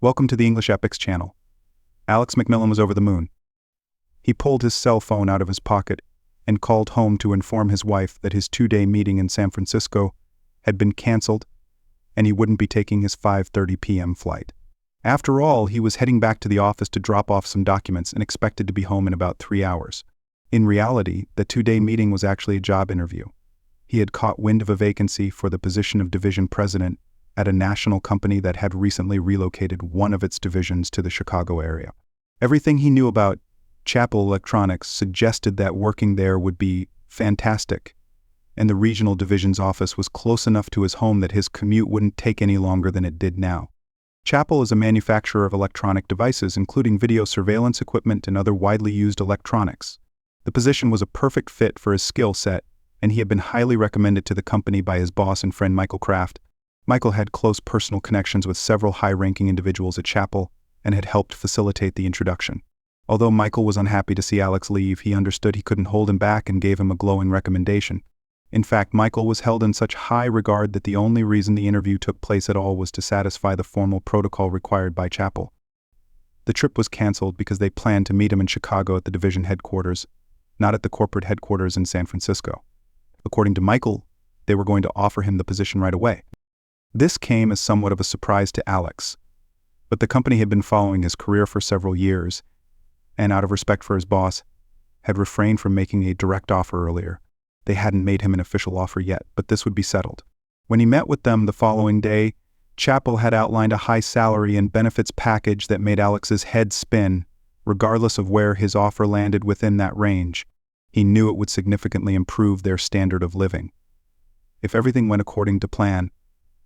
Welcome to the English Epics channel. Alex Macmillan was over the moon. He pulled his cell phone out of his pocket and called home to inform his wife that his 2-day meeting in San Francisco had been canceled and he wouldn't be taking his 5:30 p.m. flight. After all, he was heading back to the office to drop off some documents and expected to be home in about 3 hours. In reality, the 2-day meeting was actually a job interview. He had caught wind of a vacancy for the position of division president at a national company that had recently relocated one of its divisions to the Chicago area. Everything he knew about Chappell Electronics suggested that working there would be fantastic, and the regional division's office was close enough to his home that his commute wouldn't take any longer than it did now. Chappell is a manufacturer of electronic devices, including video surveillance equipment and other widely used electronics. The position was a perfect fit for his skill set, and he had been highly recommended to the company by his boss and friend Michael Kraft. Michael had close personal connections with several high-ranking individuals at Chappell and had helped facilitate the introduction. Although Michael was unhappy to see Alex leave, he understood he couldn't hold him back and gave him a glowing recommendation. In fact, Michael was held in such high regard that the only reason the interview took place at all was to satisfy the formal protocol required by Chappell. The trip was canceled because they planned to meet him in Chicago at the division headquarters, not at the corporate headquarters in San Francisco. According to Michael, they were going to offer him the position right away. This came as somewhat of a surprise to Alex, but the company had been following his career for several years, and out of respect for his boss, had refrained from making a direct offer earlier. They hadn't made him an official offer yet, but this would be settled. When he met with them the following day, Chappell had outlined a high salary and benefits package that made Alex's head spin, regardless of where his offer landed within that range. He knew it would significantly improve their standard of living. If everything went according to plan,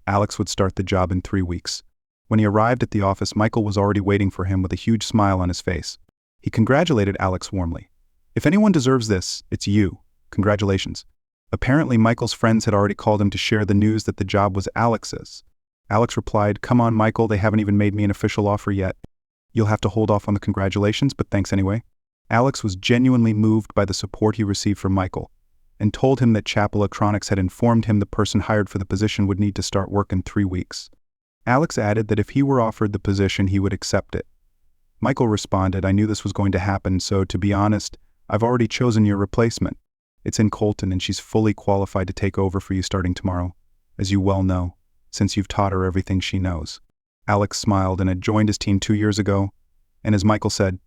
Alex would start the job in 3 weeks. When he arrived at the office, Michael was already waiting for him with a huge smile on his face. He congratulated Alex warmly. "If anyone deserves this, it's you. Congratulations." Apparently, Michael's friends had already called him to share the news that the job was Alex's. Alex replied, "Come on, Michael, they haven't even made me an official offer yet. You'll have to hold off on the congratulations, but thanks anyway." Alex was genuinely moved by the support he received from Michael, and told him that Chappell Electronics had informed him the person hired for the position would need to start work in 3 weeks. Alex added that if he were offered the position, he would accept it. Michael responded, "I knew this was going to happen, so to be honest, I've already chosen your replacement. It's in Colton, and she's fully qualified to take over for you starting tomorrow, as you well know, since you've taught her everything she knows." Alex smiled and had joined his team 2 years ago, and as Michael said,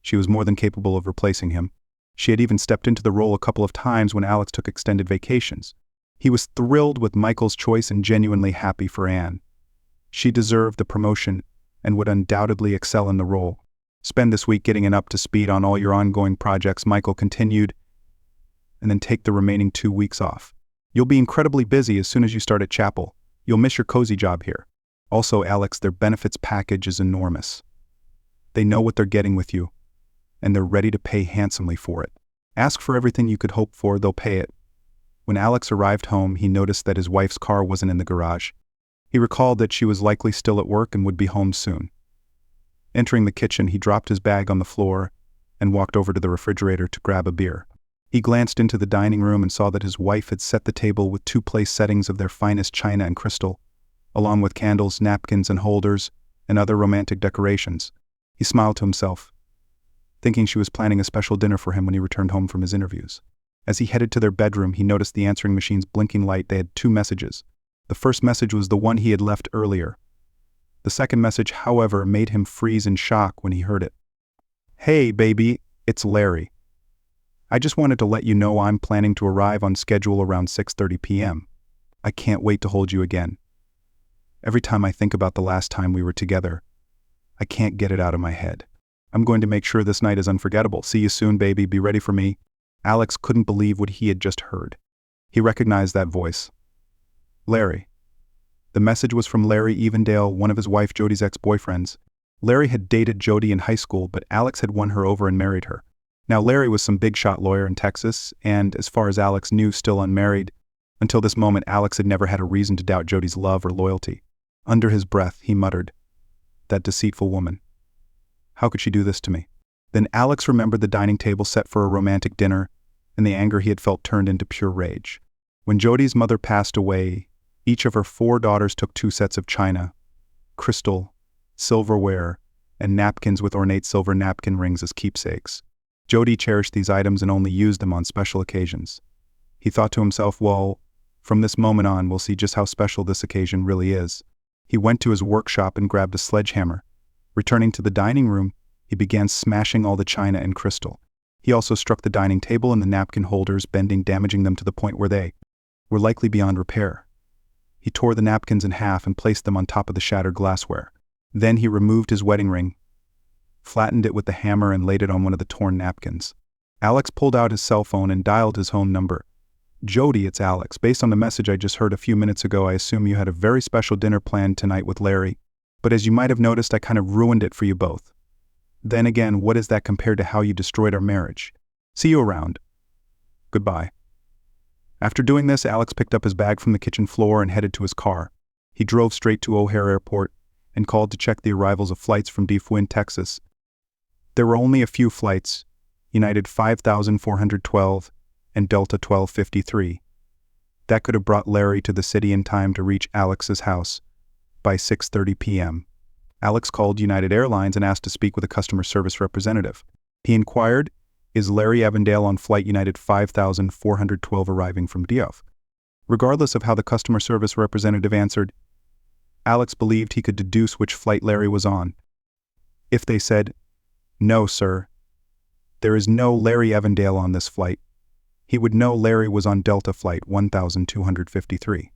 she was more than capable of replacing him. She had even stepped into the role a couple of times when Alex took extended vacations. He was thrilled with Michael's choice and genuinely happy for Anne. She deserved the promotion and would undoubtedly excel in the role. "Spend this week getting up to speed on all your ongoing projects," Michael continued, "and then take the remaining 2 weeks off. You'll be incredibly busy as soon as you start at Chappell. You'll miss your cozy job here. Also, Alex, their benefits package is enormous. They know what they're getting with you, and they're ready to pay handsomely for it. Ask for everything you could hope for, they'll pay it." When Alex arrived home, he noticed that his wife's car wasn't in the garage. He recalled that she was likely still at work and would be home soon. Entering the kitchen, he dropped his bag on the floor and walked over to the refrigerator to grab a beer. He glanced into the dining room and saw that his wife had set the table with 2 place settings of their finest china and crystal, along with candles, napkins, and holders, and other romantic decorations. He smiled to himself, thinking she was planning a special dinner for him when he returned home from his interviews. As he headed to their bedroom, he noticed the answering machine's blinking light. They had 2 messages. The first message was the one he had left earlier. The second message, however, made him freeze in shock when he heard it. "Hey, baby, it's Larry. I just wanted to let you know I'm planning to arrive on schedule around 6:30 p.m. I can't wait to hold you again. Every time I think about the last time we were together, I can't get it out of my head. I'm going to make sure this night is unforgettable. See you soon, baby. Be ready for me." Alex couldn't believe what he had just heard. He recognized that voice. Larry. The message was from Larry Evendale, one of his wife Jodi's ex-boyfriends. Larry had dated Jodi in high school, but Alex had won her over and married her. Now Larry was some big-shot lawyer in Texas, and, as far as Alex knew, still unmarried. Until this moment, Alex had never had a reason to doubt Jodi's love or loyalty. Under his breath, he muttered, "That deceitful woman. How could she do this to me?" Then Alex remembered the dining table set for a romantic dinner, and the anger he had felt turned into pure rage. When Jodi's mother passed away, each of her 4 daughters took 2 sets of china, crystal, silverware, and napkins with ornate silver napkin rings as keepsakes. Jodi cherished these items and only used them on special occasions. He thought to himself, well, from this moment on, we'll see just how special this occasion really is. He went to his workshop and grabbed a sledgehammer. Returning to the dining room, he began smashing all the china and crystal. He also struck the dining table and the napkin holders, damaging them to the point where they were likely beyond repair. He tore the napkins in half and placed them on top of the shattered glassware. Then he removed his wedding ring, flattened it with the hammer, and laid it on one of the torn napkins. Alex pulled out his cell phone and dialed his home number. Jodi, it's Alex. Based on the message I just heard a few minutes ago, I assume you had a very special dinner planned tonight with Larry. But as you might have noticed, I kind of ruined it for you both. Then again, what is that compared to how you destroyed our marriage? See you around. Goodbye. After doing this, Alex picked up his bag from the kitchen floor and headed to his car. He drove straight to O'Hare Airport and called to check the arrivals of flights from Deep, Texas. There were only a few flights, United 5412 and Delta 1253. That could have brought Larry to the city in time to reach Alex's house by 6:30 p.m. Alex called United Airlines and asked to speak with a customer service representative. He inquired, is Larry Evandale on flight United 5412 arriving from Diof? Regardless of how the customer service representative answered, Alex believed he could deduce which flight Larry was on. If they said, no, sir, there is no Larry Evandale on this flight, he would know Larry was on Delta Flight 1253.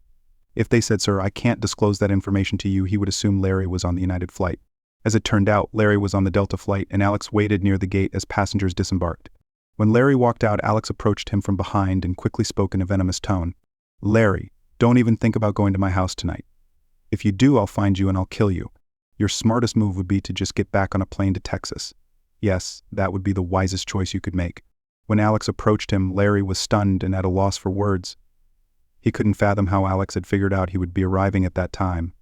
If they said, sir, I can't disclose that information to you, he would assume Larry was on the United flight. As it turned out, Larry was on the Delta flight, and Alex waited near the gate as passengers disembarked. When Larry walked out, Alex approached him from behind and quickly spoke in a venomous tone. Larry, don't even think about going to my house tonight. If you do, I'll find you and I'll kill you. Your smartest move would be to just get back on a plane to Texas. Yes, that would be the wisest choice you could make. When Alex approached him, Larry was stunned and at a loss for words. He couldn't fathom how Alex had figured out he would be arriving at that time,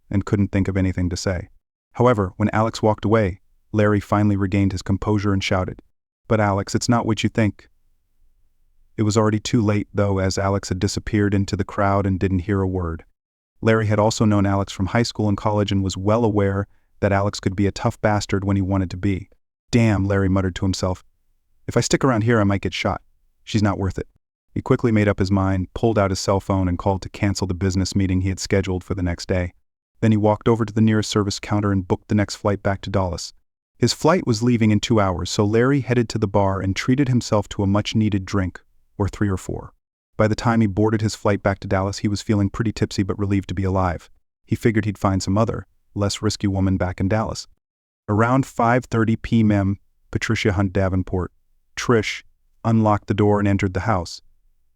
and couldn't think of anything to say. However, when Alex walked away, Larry finally regained his composure and shouted, "But Alex, it's not what you think." It was already too late, though, as Alex had disappeared into the crowd and didn't hear a word. Larry had also known Alex from high school and college and was well aware that Alex could be a tough bastard when he wanted to be. Damn, Larry muttered to himself. If I stick around here, I might get shot. She's not worth it. He quickly made up his mind, pulled out his cell phone, and called to cancel the business meeting he had scheduled for the next day. Then he walked over to the nearest service counter and booked the next flight back to Dallas. His flight was leaving in 2 hours, so Larry headed to the bar and treated himself to a much-needed drink, or 3 or 4. By the time he boarded his flight back to Dallas, he was feeling pretty tipsy but relieved to be alive. He figured he'd find some other, less risky woman back in Dallas. Around 5:30 p.m., Patricia Hunt Davenport, Trish, unlocked the door and entered the house,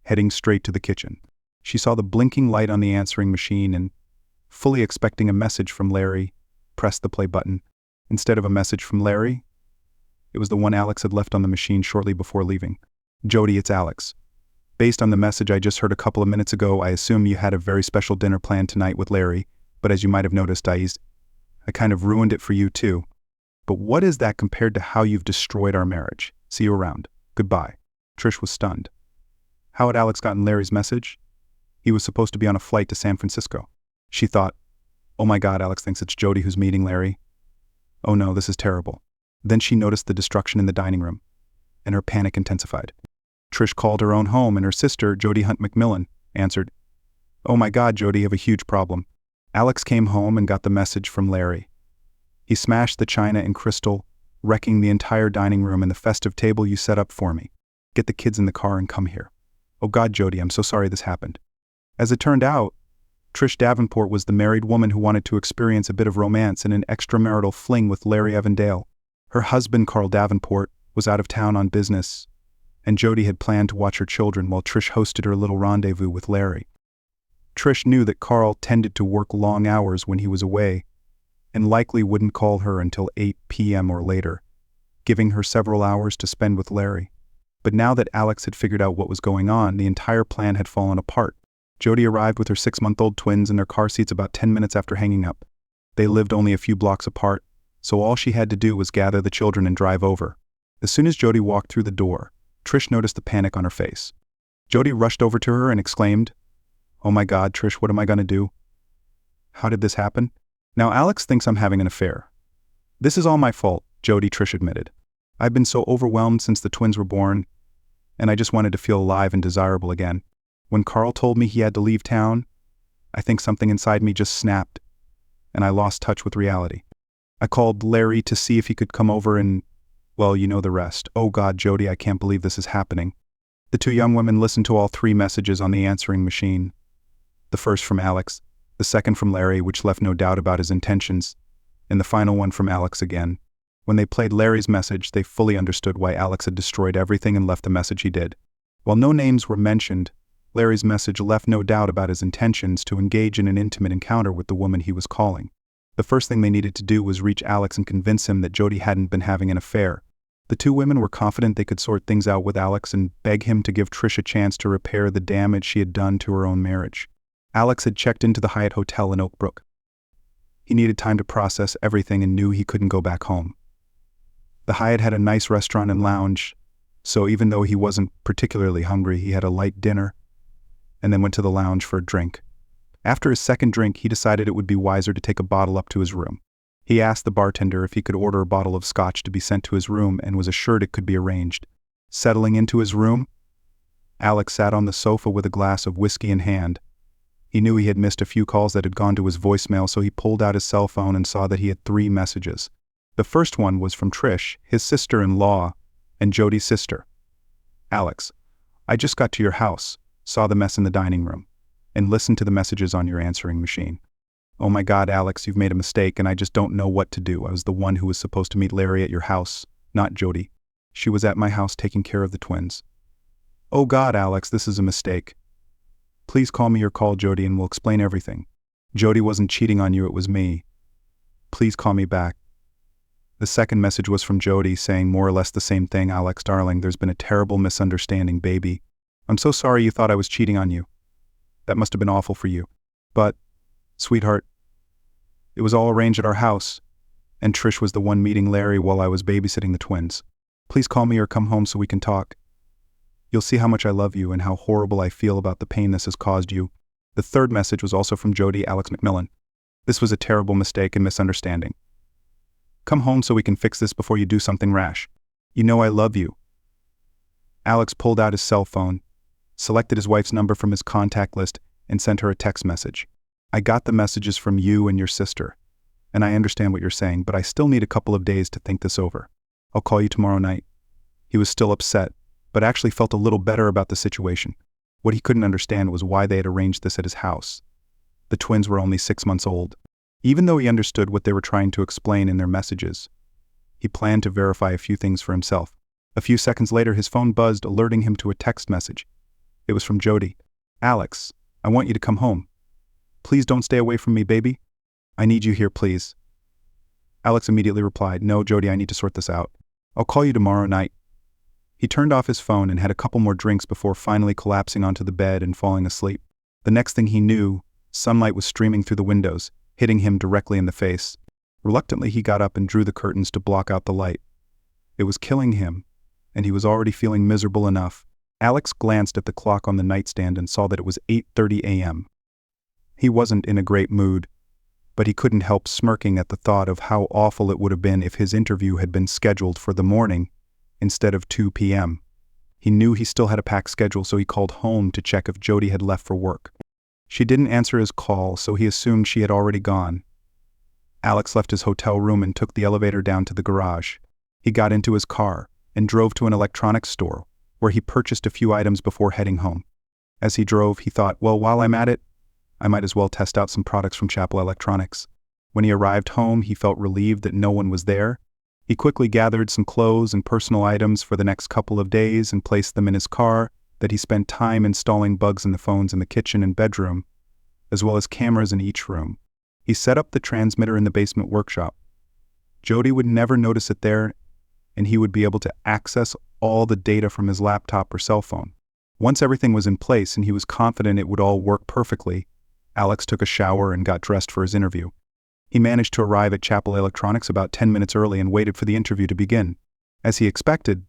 heading straight to the kitchen. She saw the blinking light on the answering machine and, fully expecting a message from Larry, pressed the play button. Instead of a message from Larry, it was the one Alex had left on the machine shortly before leaving. Jodi, it's Alex. Based on the message I just heard a couple of minutes ago, I assume you had a very special dinner planned tonight with Larry, but as you might have noticed, I kind of ruined it for you too. But what is that compared to how you've destroyed our marriage? See you around. Goodbye. Trish was stunned. How had Alex gotten Larry's message? He was supposed to be on a flight to San Francisco. She thought, oh my God, Alex thinks it's Jodi who's meeting Larry. Oh no, this is terrible. Then she noticed the destruction in the dining room, and her panic intensified. Trish called her own home, and her sister, Jodi Hunt McMillan, answered. Oh my God, Jodi, you have a huge problem. Alex came home and got the message from Larry. He smashed the china and crystal, wrecking the entire dining room and the festive table you set up for me. Get the kids in the car and come here. Oh God, Jodi, I'm so sorry this happened. As it turned out, Trish Davenport was the married woman who wanted to experience a bit of romance in an extramarital fling with Larry Evandale. Her husband, Carl Davenport, was out of town on business, and Jodi had planned to watch her children while Trish hosted her little rendezvous with Larry. Trish knew that Carl tended to work long hours when he was away, and likely wouldn't call her until 8 p.m. or later, giving her several hours to spend with Larry. But now that Alex had figured out what was going on, the entire plan had fallen apart. Jodi arrived with her 6-month-old twins in their car seats about 10 minutes after hanging up. They lived only a few blocks apart, so all she had to do was gather the children and drive over. As soon as Jodi walked through the door, Trish noticed the panic on her face. Jodi rushed over to her and exclaimed, "Oh my God, Trish, what am I going to do? How did this happen?" Now Alex thinks I'm having an affair. This is all my fault, Jodi, Trish admitted. I've been so overwhelmed since the twins were born, and I just wanted to feel alive and desirable again. When Carl told me he had to leave town, I think something inside me just snapped, and I lost touch with reality. I called Larry to see if he could come over and, well, you know the rest. Oh God, Jodi, I can't believe this is happening. The two young women listened to all three messages on the answering machine. The first from Alex, the second from Larry, which left no doubt about his intentions, and the final one from Alex again. When they played Larry's message, they fully understood why Alex had destroyed everything and left the message he did. While no names were mentioned, Larry's message left no doubt about his intentions to engage in an intimate encounter with the woman he was calling. The first thing they needed to do was reach Alex and convince him that Jodi hadn't been having an affair. The two women were confident they could sort things out with Alex and beg him to give Trish a chance to repair the damage she had done to her own marriage. Alex had checked into the Hyatt Hotel in Oak Brook. He needed time to process everything and knew he couldn't go back home. The Hyatt had a nice restaurant and lounge, so even though he wasn't particularly hungry, he had a light dinner and then went to the lounge for a drink. After his second drink, he decided it would be wiser to take a bottle up to his room. He asked the bartender if he could order a bottle of scotch to be sent to his room and was assured it could be arranged. Settling into his room, Alex sat on the sofa with a glass of whiskey in hand. He knew he had missed a few calls that had gone to his voicemail, so he pulled out his cell phone and saw that he had 3 messages. The first one was from Trish, his sister-in-law, and Jodi's sister. Alex, I just got to your house, saw the mess in the dining room, and listened to the messages on your answering machine. Oh my God, Alex, you've made a mistake and I just don't know what to do. I was the one who was supposed to meet Larry at your house, not Jodi. She was at my house taking care of the twins. Oh God, Alex, this is a mistake. Please call me or call Jodi and we'll explain everything. Jodi wasn't cheating on you, it was me. Please call me back. The second message was from Jodi saying more or less the same thing. Alex, darling, there's been a terrible misunderstanding, baby. I'm so sorry you thought I was cheating on you. That must have been awful for you. But, sweetheart, it was all arranged at our house, and Trish was the one meeting Larry while I was babysitting the twins. Please call me or come home so we can talk. You'll see how much I love you and how horrible I feel about the pain this has caused you. The third message was also from Jodi, Alex McMillan. This was a terrible mistake and misunderstanding. Come home so we can fix this before you do something rash. You know I love you. Alex pulled out his cell phone, selected his wife's number from his contact list, and sent her a text message. I got the messages from you and your sister, and I understand what you're saying, but I still need a couple of days to think this over. I'll call you tomorrow night. He was still upset, but actually felt a little better about the situation. What he couldn't understand was why they had arranged this at his house. The twins were only 6 months old. Even though he understood what they were trying to explain in their messages, he planned to verify a few things for himself. A few seconds later, his phone buzzed, alerting him to a text message. It was from Jodi. Alex, I want you to come home. Please don't stay away from me, baby. I need you here, please. Alex immediately replied, No, Jodi, I need to sort this out. I'll call you tomorrow night. He turned off his phone and had a couple more drinks before finally collapsing onto the bed and falling asleep. The next thing he knew, sunlight was streaming through the windows, hitting him directly in the face. Reluctantly, he got up and drew the curtains to block out the light. It was killing him, and he was already feeling miserable enough. Alex glanced at the clock on the nightstand and saw that it was 8:30 a.m. He wasn't in a great mood, but he couldn't help smirking at the thought of how awful it would have been if his interview had been scheduled for the morning instead of 2 p.m. He knew he still had a packed schedule, so he called home to check if Jodi had left for work. She didn't answer his call, so he assumed she had already gone. Alex left his hotel room and took the elevator down to the garage. He got into his car and drove to an electronics store, where he purchased a few items before heading home. As he drove, he thought, well, while I'm at it, I might as well test out some products from Chapel Electronics. When he arrived home, he felt relieved that no one was there. He quickly gathered some clothes and personal items for the next couple of days and placed them in his car. That he spent time installing bugs in the phones in the kitchen and bedroom, as well as cameras in each room. He set up the transmitter in the basement workshop. Jodi would never notice it there, and he would be able to access all the data from his laptop or cell phone. Once everything was in place and he was confident it would all work perfectly, Alex took a shower and got dressed for his interview. He managed to arrive at Chapel Electronics about 10 minutes early and waited for the interview to begin. As he expected,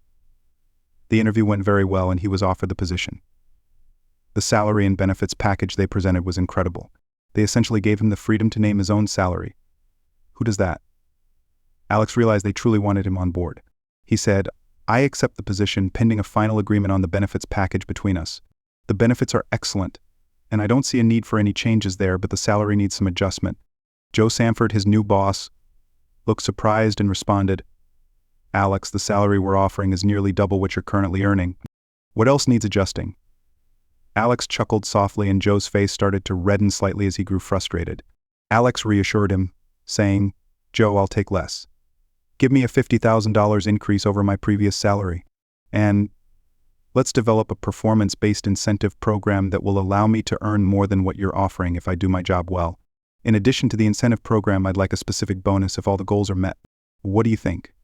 the interview went very well and he was offered the position. The salary and benefits package they presented was incredible. They essentially gave him the freedom to name his own salary, Who does that? Alex realized they truly wanted him on board. He said, I accept the position pending a final agreement on the benefits package between us. The benefits are excellent, and I don't see a need for any changes there, but the salary needs some adjustment. Joe Sanford, his new boss, looked surprised and responded, Alex, the salary we're offering is nearly double what you're currently earning. What else needs adjusting? Alex chuckled softly and Joe's face started to redden slightly as he grew frustrated. Alex reassured him, saying, Joe, I'll take less. Give me a $50,000 increase over my previous salary. And let's develop a performance-based incentive program that will allow me to earn more than what you're offering if I do my job well. In addition to the incentive program, I'd like a specific bonus if all the goals are met. What do you think?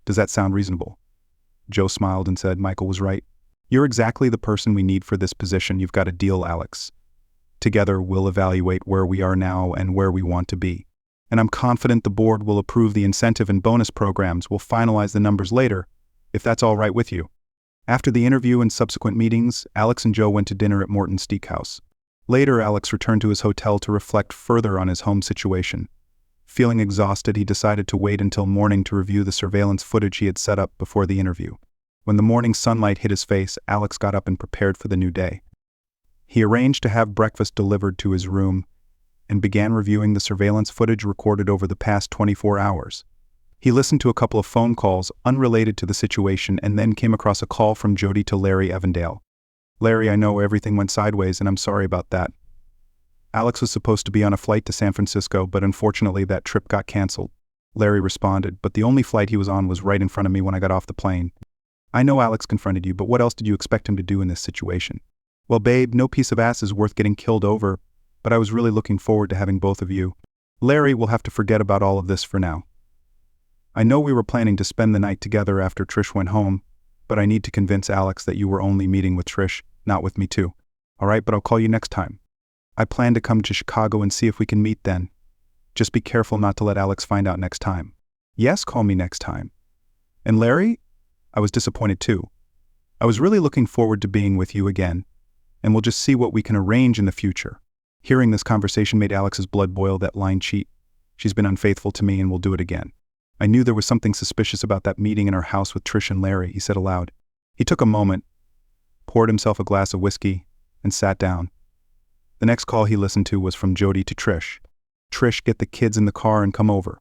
Does that sound reasonable? Joe smiled and said, Michael was right. You're exactly the person we need for this position. You've got a deal, Alex. Together, we'll evaluate where we are now and where we want to be. And I'm confident the board will approve the incentive and bonus programs. We'll finalize the numbers later, if that's all right with you. After the interview and subsequent meetings, Alex and Joe went to dinner at Morton's Steakhouse. Later, Alex returned to his hotel to reflect further on his home situation. Feeling exhausted, he decided to wait until morning to review the surveillance footage he had set up before the interview. When the morning sunlight hit his face, Alex got up and prepared for the new day. He arranged to have breakfast delivered to his room and began reviewing the surveillance footage recorded over the past 24 hours. He listened to a couple of phone calls unrelated to the situation and then came across a call from Jodi to Larry Evandale. Larry, I know everything went sideways and I'm sorry about that. Alex was supposed to be on a flight to San Francisco, but unfortunately that trip got canceled. Larry responded, but the only flight he was on was right in front of me when I got off the plane. I know Alex confronted you, but what else did you expect him to do in this situation? Well, babe, no piece of ass is worth getting killed over, but I was really looking forward to having both of you. Larry will have to forget about all of this for now. I know we were planning to spend the night together after Trish went home, but I need to convince Alex that you were only meeting with Trish, not with me too. All right, but I'll call you next time. I plan to come to Chicago and see if we can meet then. Just be careful not to let Alex find out next time. Yes, call me next time. And Larry? I was disappointed too. I was really looking forward to being with you again, and we'll just see what we can arrange in the future. Hearing this conversation made Alex's blood boil. That lying cheat. She's been unfaithful to me and will do it again. I knew there was something suspicious about that meeting in our house with Trish and Larry, he said aloud. He took a moment, poured himself a glass of whiskey, and sat down. The next call he listened to was from Jodi to Trish. Trish, get the kids in the car and come over.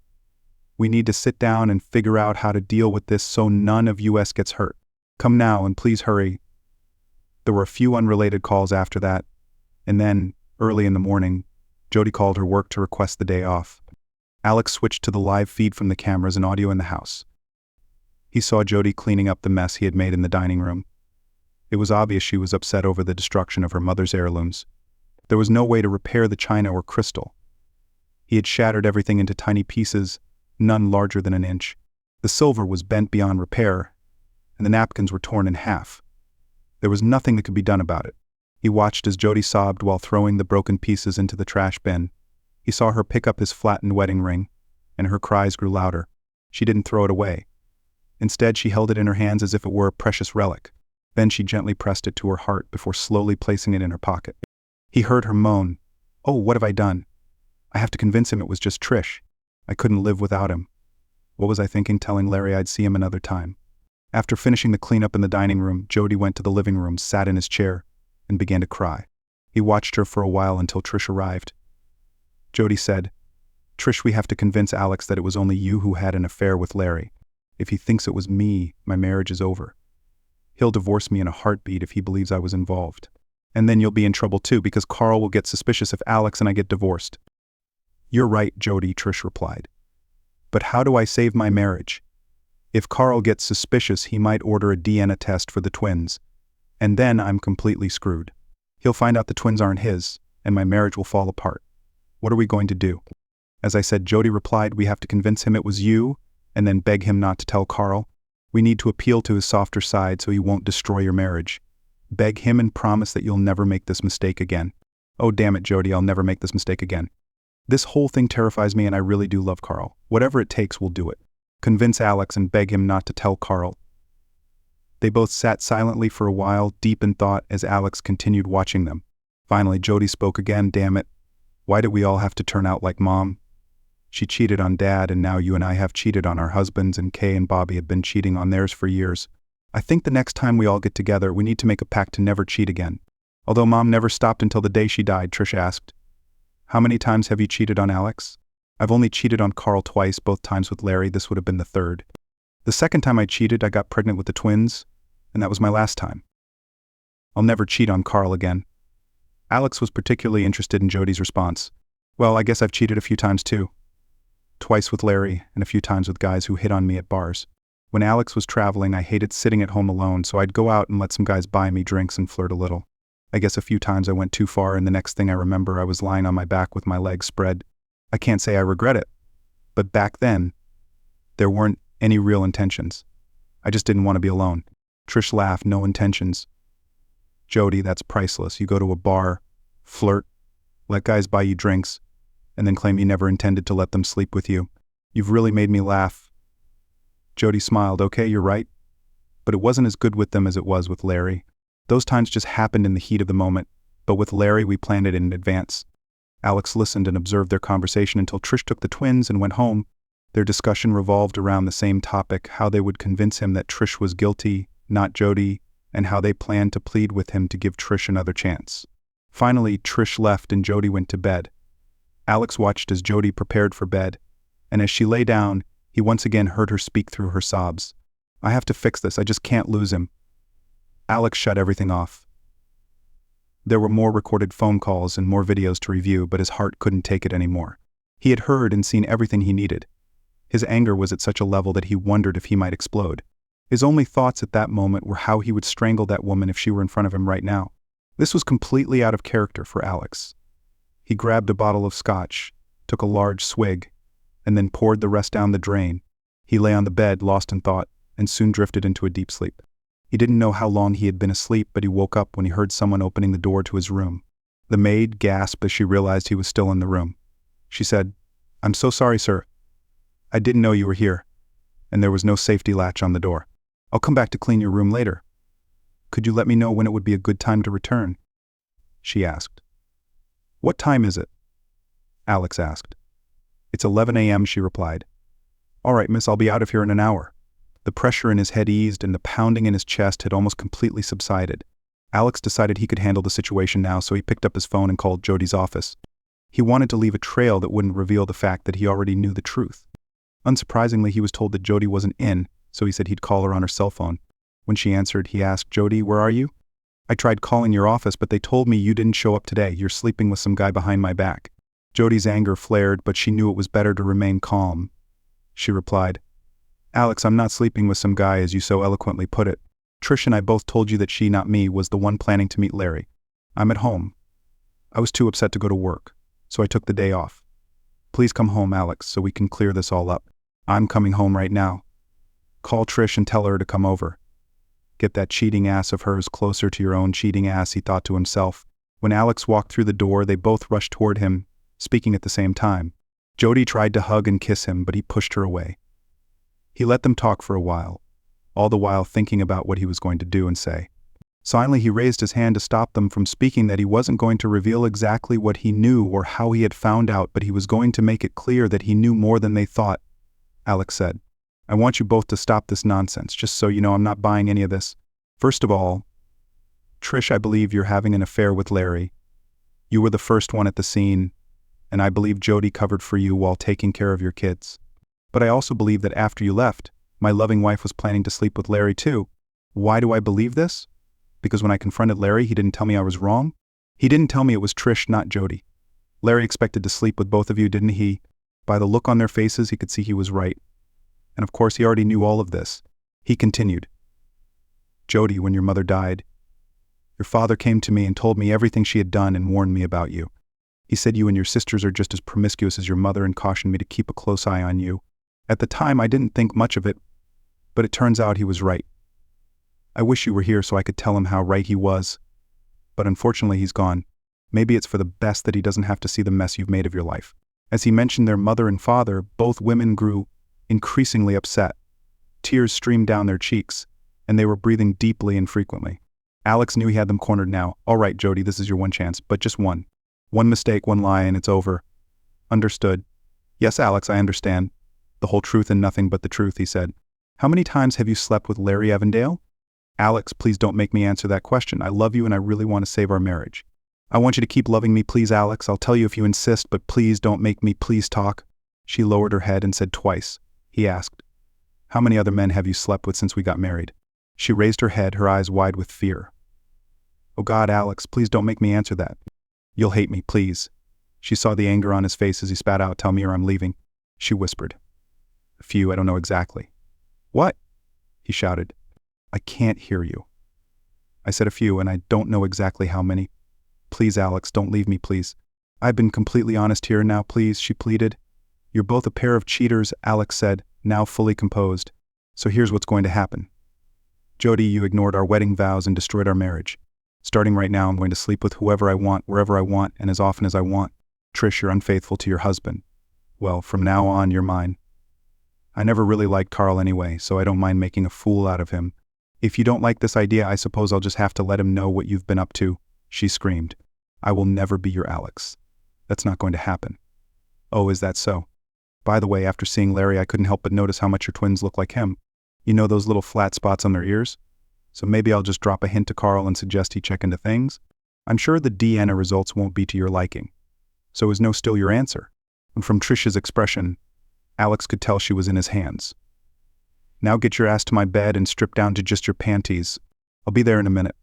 We need to sit down and figure out how to deal with this so none of us gets hurt. Come now and please hurry. There were a few unrelated calls after that, and then, early in the morning, Jodi called her work to request the day off. Alex switched to the live feed from the cameras and audio in the house. He saw Jodi cleaning up the mess he had made in the dining room. It was obvious she was upset over the destruction of her mother's heirlooms. There was no way to repair the china or crystal. He had shattered everything into tiny pieces, none larger than an inch. The silver was bent beyond repair, and the napkins were torn in half. There was nothing that could be done about it. He watched as Jodi sobbed while throwing the broken pieces into the trash bin. He saw her pick up his flattened wedding ring, and her cries grew louder. She didn't throw it away. Instead, she held it in her hands as if it were a precious relic. Then she gently pressed it to her heart before slowly placing it in her pocket. He heard her moan, "Oh, what have I done? I have to convince him it was just Trish. I couldn't live without him. What was I thinking, telling Larry I'd see him another time?" After finishing the cleanup in the dining room, Jodi went to the living room, sat in his chair, and began to cry. He watched her for a while until Trish arrived. Jodi said, "Trish, we have to convince Alex that it was only you who had an affair with Larry. If he thinks it was me, my marriage is over. He'll divorce me in a heartbeat if he believes I was involved. And then you'll be in trouble too, because Carl will get suspicious if Alex and I get divorced." "You're right, Jodi," Trish replied. "But how do I save my marriage? If Carl gets suspicious, he might order a DNA test for the twins. And then I'm completely screwed. He'll find out the twins aren't his, and my marriage will fall apart. What are we going to do?" As I said, Jodi replied, "We have to convince him it was you, and then beg him not to tell Carl. We need to appeal to his softer side so he won't destroy your marriage. Beg him and promise that you'll never make this mistake again." "Oh, damn it, Jodi, I'll never make this mistake again. This whole thing terrifies me and I really do love Carl. Whatever it takes, we'll do it. Convince Alex and beg him not to tell Carl." They both sat silently for a while, deep in thought, as Alex continued watching them. Finally, Jodi spoke again. "Damn it. Why did we all have to turn out like Mom? She cheated on Dad, and now you and I have cheated on our husbands, and Kay and Bobby have been cheating on theirs for years. I think the next time we all get together, we need to make a pact to never cheat again." "Although Mom never stopped until the day she died," Trish asked. "How many times have you cheated on Alex?" "I've only cheated on Carl twice, both times with Larry. This would have been the third. The second time I cheated, I got pregnant with the twins, and that was my last time. I'll never cheat on Carl again." Alex was particularly interested in Jodi's response. "Well, I guess I've cheated a few times too. Twice with Larry, and a few times with guys who hit on me at bars. When Alex was traveling, I hated sitting at home alone, so I'd go out and let some guys buy me drinks and flirt a little. I guess a few times I went too far, and the next thing I remember, I was lying on my back with my legs spread. I can't say I regret it, but back then, there weren't any real intentions. I just didn't want to be alone." Trish laughed. "No intentions. Jodi, that's priceless. You go to a bar, flirt, let guys buy you drinks, and then claim you never intended to let them sleep with you. You've really made me laugh." Jodi smiled. "Okay, you're right. But it wasn't as good with them as it was with Larry. Those times just happened in the heat of the moment, but with Larry we planned it in advance." Alex listened and observed their conversation until Trish took the twins and went home. Their discussion revolved around the same topic: how they would convince him that Trish was guilty, not Jodi, and how they planned to plead with him to give Trish another chance. Finally, Trish left and Jodi went to bed. Alex watched as Jodi prepared for bed, and as she lay down, he once again heard her speak through her sobs. "I have to fix this. I just can't lose him." Alex shut everything off. There were more recorded phone calls and more videos to review, but his heart couldn't take it anymore. He had heard and seen everything he needed. His anger was at such a level that he wondered if he might explode. His only thoughts at that moment were how he would strangle that woman if she were in front of him right now. This was completely out of character for Alex. He grabbed a bottle of scotch, took a large swig, and then poured the rest down the drain. He lay on the bed, lost in thought, and soon drifted into a deep sleep. He didn't know how long he had been asleep, but he woke up when he heard someone opening the door to his room. The maid gasped as she realized he was still in the room. She said, "I'm so sorry, sir. I didn't know you were here, and there was no safety latch on the door. I'll come back to clean your room later. Could you let me know when it would be a good time to return?" she asked. "What time is it?" Alex asked. "It's 11 a.m., she replied. "All right, miss, I'll be out of here in an hour." The pressure in his head eased and the pounding in his chest had almost completely subsided. Alex decided he could handle the situation now, so he picked up his phone and called Jodi's office. He wanted to leave a trail that wouldn't reveal the fact that he already knew the truth. Unsurprisingly, he was told that Jodi wasn't in, so he said he'd call her on her cell phone. When she answered, he asked, "Jodi, where are you?" "I tried calling your office, but they told me you didn't show up today. You're sleeping with some guy behind my back." Jodi's anger flared, but she knew it was better to remain calm. She replied, "Alex, I'm not sleeping with some guy as you so eloquently put it. Trish and I both told you that she, not me, was the one planning to meet Larry. I'm at home. I was too upset to go to work, so I took the day off. Please come home, Alex, so we can clear this all up. I'm coming home right now. Call Trish and tell her to come over. Get that cheating ass of hers closer to your own cheating ass," he thought to himself. When Alex walked through the door, they both rushed toward him, speaking at the same time. Jodi tried to hug and kiss him, but he pushed her away. He let them talk for a while, all the while thinking about what he was going to do and say. Finally, he raised his hand to stop them from speaking that he wasn't going to reveal exactly what he knew or how he had found out, but he was going to make it clear that he knew more than they thought. Alex said, "I want you both to stop this nonsense, just so you know I'm not buying any of this. First of all, Trish, I believe you're having an affair with Larry. You were the first one at the scene, and I believe Jodi covered for you while taking care of your kids. But I also believe that after you left, my loving wife was planning to sleep with Larry too. Why do I believe this? Because when I confronted Larry, he didn't tell me I was wrong. He didn't tell me it was Trish, not Jodi. Larry expected to sleep with both of you, didn't he? By the look on their faces, he could see he was right. And of course, he already knew all of this." He continued, "Jodi, when your mother died, your father came to me and told me everything she had done and warned me about you. He said you and your sisters are just as promiscuous as your mother and cautioned me to keep a close eye on you. At the time, I didn't think much of it, but it turns out he was right. I wish you were here so I could tell him how right he was, but unfortunately he's gone. Maybe it's for the best that he doesn't have to see the mess you've made of your life." As he mentioned their mother and father, both women grew increasingly upset. Tears streamed down their cheeks, and they were breathing deeply and frequently. Alex knew he had them cornered now. "All right, Jodi, this is your one chance, but just one. One mistake, one lie, and it's over." "Understood." Yes, Alex, I understand. The whole truth and nothing but the truth, he said. How many times have you slept with Larry Evandale? Alex, please don't make me answer that question. I love you and I really want to save our marriage. I want you to keep loving me, please, Alex. I'll tell you if you insist, but please don't make me please talk. She lowered her head and said twice. He asked, how many other men have you slept with since we got married? She raised her head, her eyes wide with fear. Oh God, Alex, please don't make me answer that. You'll hate me, please. She saw the anger on his face as he spat out, tell me or I'm leaving. She whispered. A few, I don't know exactly. What? He shouted. I can't hear you. I said a few, and I don't know exactly how many. Please, Alex, don't leave me, please. I've been completely honest here now, please, she pleaded. You're both a pair of cheaters, Alex said, now fully composed. So here's what's going to happen. Jodi, you ignored our wedding vows and destroyed our marriage. Starting right now, I'm going to sleep with whoever I want, wherever I want, and as often as I want. Trish, you're unfaithful to your husband. Well, from now on, you're mine. I never really liked Carl anyway, so I don't mind making a fool out of him. If you don't like this idea, I suppose I'll just have to let him know what you've been up to, she screamed. I will never be your Alex. That's not going to happen. Oh, is that so? By the way, after seeing Larry, I couldn't help but notice how much your twins look like him. You know those little flat spots on their ears? So maybe I'll just drop a hint to Carl and suggest he check into things? I'm sure the DNA results won't be to your liking. So is no still your answer? And from Trish's expression, Alex could tell she was in his hands. Now get your ass to my bed and strip down to just your panties. I'll be there in a minute.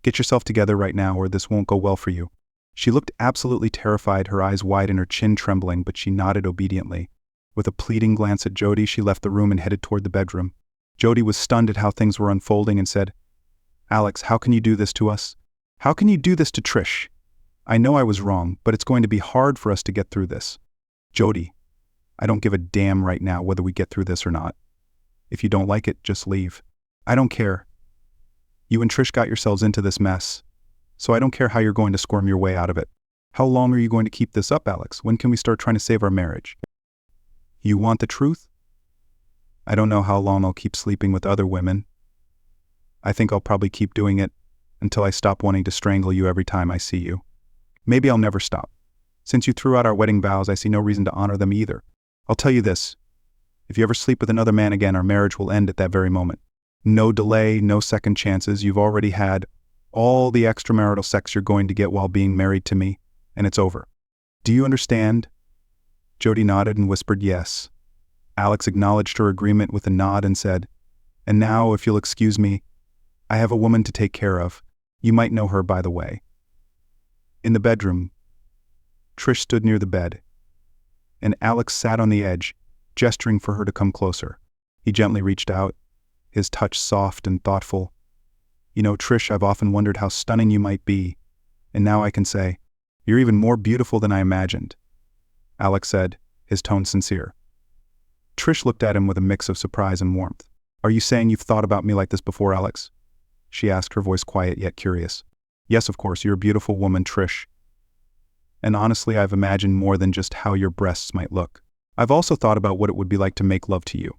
Get yourself together right now or this won't go well for you. She looked absolutely terrified, her eyes wide and her chin trembling, but she nodded obediently. With a pleading glance at Jodi, she left the room and headed toward the bedroom. Jodi was stunned at how things were unfolding and said, Alex, how can you do this to us? How can you do this to Trish? I know I was wrong, but it's going to be hard for us to get through this. Jodi, I don't give a damn right now whether we get through this or not. If you don't like it, just leave. I don't care. You and Trish got yourselves into this mess, so I don't care how you're going to squirm your way out of it. How long are you going to keep this up, Alex? When can we start trying to save our marriage? You want the truth? I don't know how long I'll keep sleeping with other women. I think I'll probably keep doing it until I stop wanting to strangle you every time I see you. Maybe I'll never stop. Since you threw out our wedding vows, I see no reason to honor them either. I'll tell you this. If you ever sleep with another man again, our marriage will end at that very moment. No delay, no second chances. You've already had all the extramarital sex you're going to get while being married to me, and it's over. Do you understand? Jodi nodded and whispered yes. Alex acknowledged her agreement with a nod and said, and now, if you'll excuse me, I have a woman to take care of. You might know her, by the way. In the bedroom, Trish stood near the bed, and Alex sat on the edge, gesturing for her to come closer. He gently reached out, his touch soft and thoughtful. You know, Trish, I've often wondered how stunning you might be, and now I can say, you're even more beautiful than I imagined, Alex said, his tone sincere. Trish looked at him with a mix of surprise and warmth. Are you saying you've thought about me like this before, Alex? She asked, her voice quiet yet curious. Yes, of course, you're a beautiful woman, Trish. And honestly, I've imagined more than just how your breasts might look. I've also thought about what it would be like to make love to you.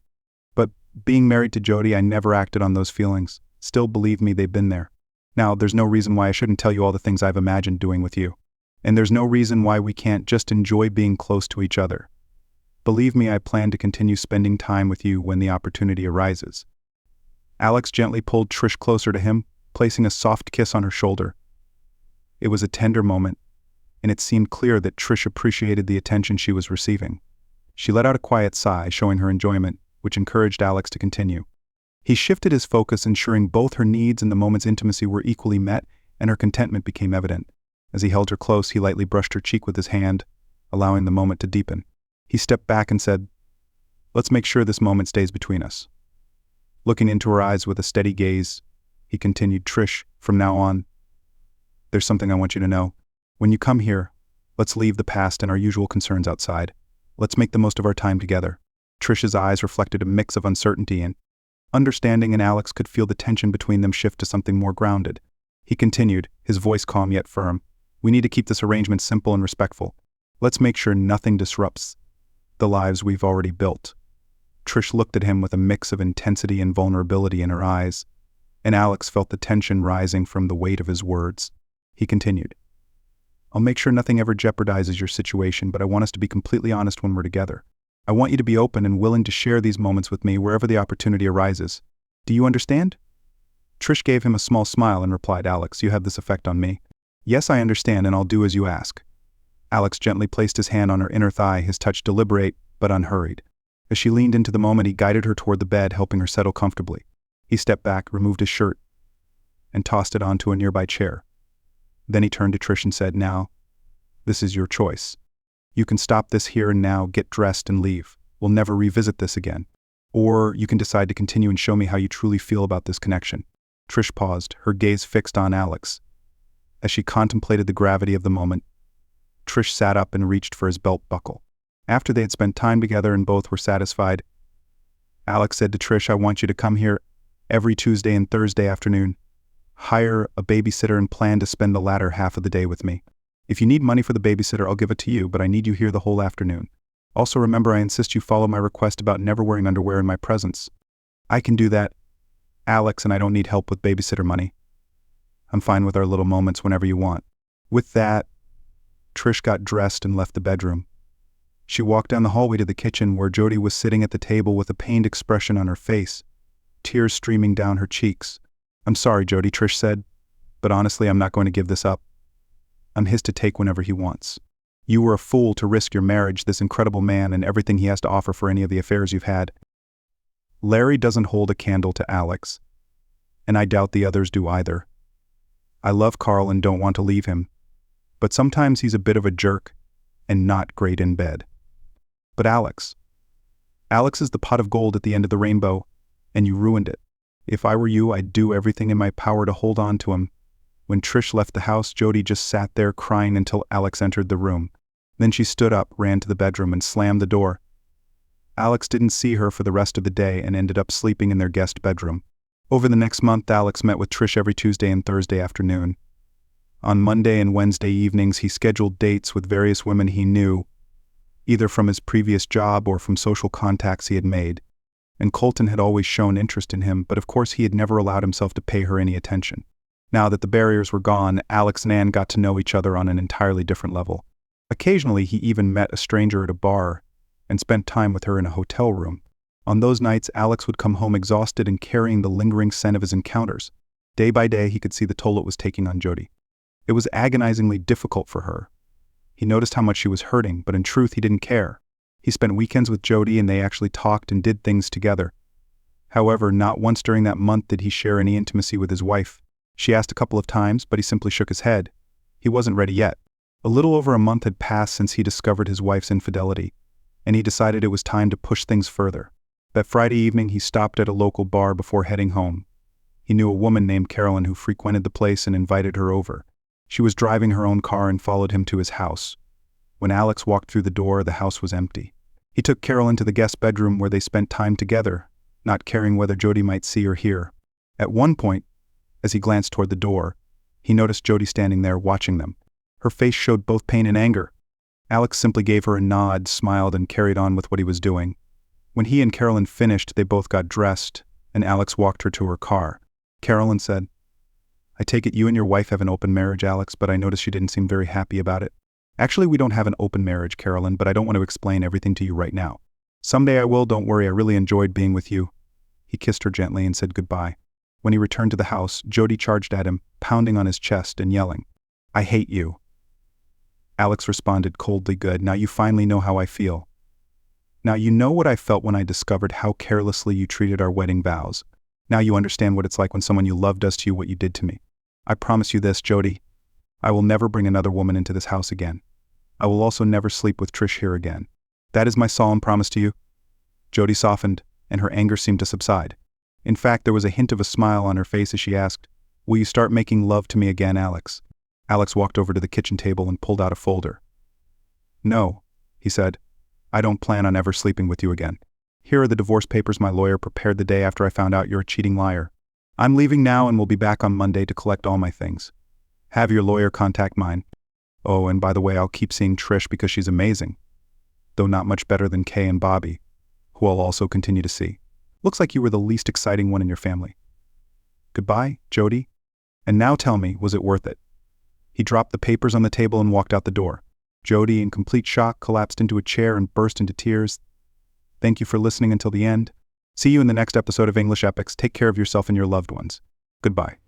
But being married to Jodi, I never acted on those feelings. Still, believe me, they've been there. Now, there's no reason why I shouldn't tell you all the things I've imagined doing with you. And there's no reason why we can't just enjoy being close to each other. Believe me, I plan to continue spending time with you when the opportunity arises. Alex gently pulled Trish closer to him, placing a soft kiss on her shoulder. It was a tender moment, and it seemed clear that Trish appreciated the attention she was receiving. She let out a quiet sigh, showing her enjoyment, which encouraged Alex to continue. He shifted his focus, ensuring both her needs and the moment's intimacy were equally met, and her contentment became evident. As he held her close, he lightly brushed her cheek with his hand, allowing the moment to deepen. He stepped back and said, Let's make sure this moment stays between us. Looking into her eyes with a steady gaze, he continued, Trish, from now on, there's something I want you to know. When you come here, let's leave the past and our usual concerns outside. Let's make the most of our time together. Trish's eyes reflected a mix of uncertainty and understanding, and Alex could feel the tension between them shift to something more grounded. He continued, his voice calm yet firm. We need to keep this arrangement simple and respectful. Let's make sure nothing disrupts the lives we've already built. Trish looked at him with a mix of intensity and vulnerability in her eyes, and Alex felt the tension rising from the weight of his words. He continued, I'll make sure nothing ever jeopardizes your situation, but I want us to be completely honest when we're together. I want you to be open and willing to share these moments with me wherever the opportunity arises. Do you understand?" Trish gave him a small smile and replied, "Alex, you have this effect on me." "Yes, I understand, and I'll do as you ask." Alex gently placed his hand on her inner thigh, his touch deliberate but unhurried. As she leaned into the moment, he guided her toward the bed, helping her settle comfortably. He stepped back, removed his shirt, and tossed it onto a nearby chair. Then he turned to Trish and said, "Now, this is your choice. You can stop this here and now, get dressed and leave. We'll never revisit this again. Or you can decide to continue and show me how you truly feel about this connection." Trish paused, her gaze fixed on Alex. As she contemplated the gravity of the moment, Trish sat up and reached for his belt buckle. After they had spent time together and both were satisfied, Alex said to Trish, "I want you to come here every Tuesday and Thursday afternoon. Hire a babysitter and plan to spend the latter half of the day with me. If you need money for the babysitter, I'll give it to you, but I need you here the whole afternoon. Also remember, I insist you follow my request about never wearing underwear in my presence." "I can do that, Alex, and I don't need help with babysitter money. I'm fine with our little moments whenever you want." With that, Trish got dressed and left the bedroom. She walked down the hallway to the kitchen where Jodi was sitting at the table with a pained expression on her face, tears streaming down her cheeks. "I'm sorry, Jodi," Trish said, "but honestly, I'm not going to give this up. I'm his to take whenever he wants. You were a fool to risk your marriage, this incredible man, and everything he has to offer for any of the affairs you've had. Larry doesn't hold a candle to Alex, and I doubt the others do either. I love Carl and don't want to leave him, but sometimes he's a bit of a jerk and not great in bed. But Alex is the pot of gold at the end of the rainbow, and you ruined it. If I were you, I'd do everything in my power to hold on to him." When Trish left the house, Jodi just sat there crying until Alex entered the room. Then she stood up, ran to the bedroom, and slammed the door. Alex didn't see her for the rest of the day and ended up sleeping in their guest bedroom. Over the next month, Alex met with Trish every Tuesday and Thursday afternoon. On Monday and Wednesday evenings, he scheduled dates with various women he knew, either from his previous job or from social contacts he had made. And Colton had always shown interest in him, but of course he had never allowed himself to pay her any attention. Now that the barriers were gone, Alex and Ann got to know each other on an entirely different level. Occasionally, he even met a stranger at a bar and spent time with her in a hotel room. On those nights, Alex would come home exhausted and carrying the lingering scent of his encounters. Day by day, he could see the toll it was taking on Jodi. It was agonizingly difficult for her. He noticed how much she was hurting, but in truth, he didn't care. He spent weekends with Jodi and they actually talked and did things together. However, not once during that month did he share any intimacy with his wife. She asked a couple of times, but he simply shook his head. He wasn't ready yet. A little over a month had passed since he discovered his wife's infidelity, and he decided it was time to push things further. That Friday evening, he stopped at a local bar before heading home. He knew a woman named Carolyn who frequented the place and invited her over. She was driving her own car and followed him to his house. When Alex walked through the door, the house was empty. He took Carolyn to the guest bedroom where they spent time together, not caring whether Jodi might see or hear. At one point, as he glanced toward the door, he noticed Jodi standing there watching them. Her face showed both pain and anger. Alex simply gave her a nod, smiled, and carried on with what he was doing. When he and Carolyn finished, they both got dressed, and Alex walked her to her car. Carolyn said, "I take it you and your wife have an open marriage, Alex, but I noticed you didn't seem very happy about it." "Actually, we don't have an open marriage, Carolyn, but I don't want to explain everything to you right now. Someday I will, don't worry, I really enjoyed being with you." He kissed her gently and said goodbye. When he returned to the house, Jodi charged at him, pounding on his chest and yelling, "I hate you." Alex responded coldly, "Good, now you finally know how I feel. Now you know what I felt when I discovered how carelessly you treated our wedding vows. Now you understand what it's like when someone you love does to you what you did to me. I promise you this, Jodi. I will never bring another woman into this house again. I will also never sleep with Trish here again. That is my solemn promise to you." Jodi softened, and her anger seemed to subside. In fact, there was a hint of a smile on her face as she asked, "Will you start making love to me again, Alex?" Alex walked over to the kitchen table and pulled out a folder. "No," he said. "I don't plan on ever sleeping with you again. Here are the divorce papers my lawyer prepared the day after I found out you're a cheating liar. I'm leaving now and will be back on Monday to collect all my things. Have your lawyer contact mine. Oh, and by the way, I'll keep seeing Trish because she's amazing, though not much better than Kay and Bobby, who I'll also continue to see. Looks like you were the least exciting one in your family. Goodbye, Jodi. And now tell me, was it worth it?" He dropped the papers on the table and walked out the door. Jodi, in complete shock, collapsed into a chair and burst into tears. Thank you for listening until the end. See you in the next episode of English Epics. Take care of yourself and your loved ones. Goodbye.